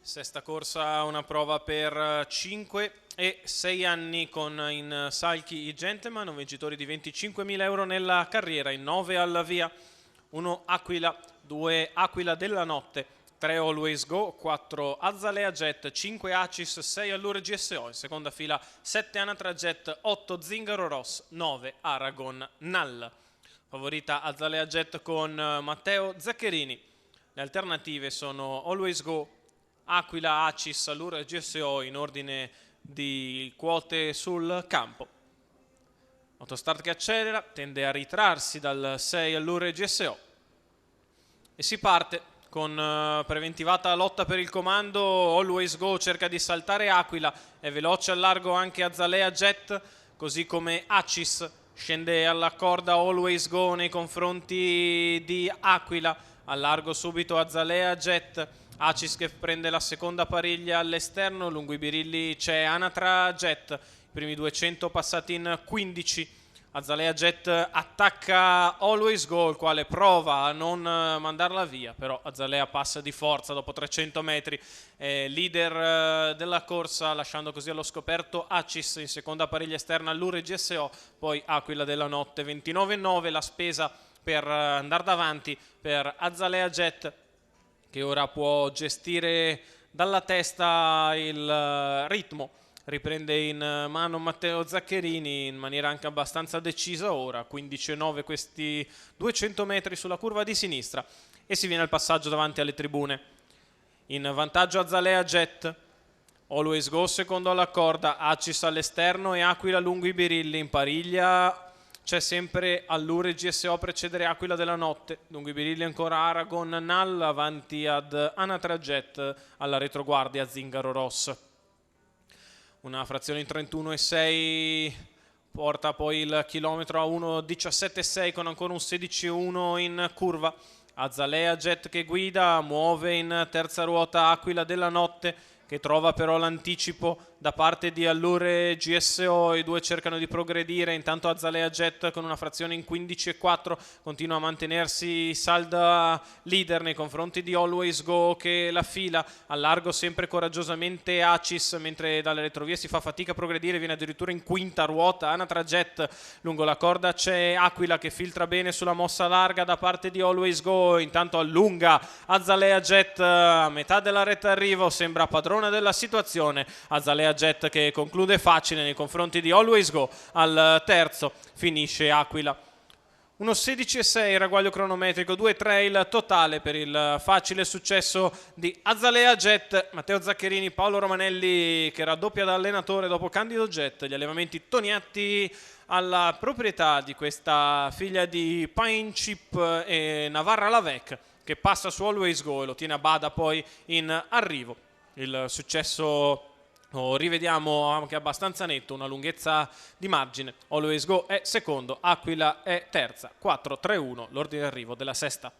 Sesta corsa, una prova per 5 e 6 anni con in salchi i gentleman, un vincitore di 25.000 euro nella carriera, in 9 alla via, 1 Aquila, 2 Aquila della Notte, 3 Always Go, 4 Azalea Jet, 5 Acis, 6 Allure GSO, in seconda fila 7 Anatra Jet, 8 Zingaro Ross, 9 Aragon Nall. Favorita Azalea Jet con Matteo Zaccherini. Le alternative sono Always Go, Aquila, Acis, Allure GSO in ordine di quote sul campo. Autostart che accelera, tende a ritrarsi dal 6 Allure GSO e si parte con preventivata lotta per il comando. Always Go cerca di saltare Aquila, è veloce al largo anche Azalea Jet, così come Acis. Scende alla corda Always Go nei confronti di Aquila, al largo subito Azalea Jet. Acis che prende la seconda pariglia all'esterno, lungo i birilli c'è Anatra Jet, i primi 200 passati in 15. Azalea Jet attacca Always Go, il quale prova a non mandarla via, però Azalea passa di forza dopo 300 metri, è leader della corsa, lasciando così allo scoperto Acis in seconda pariglia esterna, Allure GSO, poi Aquila della Notte. 29,9 la spesa per andare davanti per Azalea Jet, che ora può gestire dalla testa il ritmo. Riprende in mano Matteo Zaccherini in maniera anche abbastanza decisa ora, 15,9 questi 200 metri sulla curva di sinistra, e si viene al passaggio davanti alle tribune. In vantaggio Azalea Jet, Always Go secondo alla corda, Acis all'esterno e Aquila lungo i birilli. In pariglia c'è sempre Allure GSO a precedere Aquila della Notte, lungo i birilli ancora Aragon Nall, avanti ad Anatra Jet, alla retroguardia Zingaro Ross. Una frazione in 31,6 porta poi il chilometro a 1,17,6 con ancora un 16,1 in curva. Azalea Jet che guida, muove in terza ruota Aquila della Notte, che trova però l'anticipo da parte di Allure GSO. I due cercano di progredire, intanto Azalea Jet con una frazione in 15,4 continua a mantenersi salda leader nei confronti di Always Go, che la fila al largo sempre coraggiosamente Acis, mentre dalle retrovie si fa fatica a progredire, viene addirittura in quinta ruota Anatra Jet. Lungo la corda c'è Aquila che filtra bene sulla mossa larga da parte di Always Go, intanto allunga Azalea Jet a metà della retta arrivo, sembra padrone della situazione. Azalea Jet che conclude facile nei confronti di Always Go, al terzo finisce Aquila. 1,16,6 ragguaglio cronometrico, 2,3 il totale per il facile successo di Azalea Jet. Matteo Zaccherini, Paolo Romanelli che raddoppia da allenatore dopo Candido Jet, gli allevamenti Toniatti alla proprietà di questa figlia di Pine Chip e Navarra Lavec, che passa su Always Go e lo tiene a bada poi in arrivo. Il successo lo rivediamo anche abbastanza netto, una lunghezza di margine. Always Go è secondo, Aquila è terza, 4-3-1 l'ordine d'arrivo della sesta.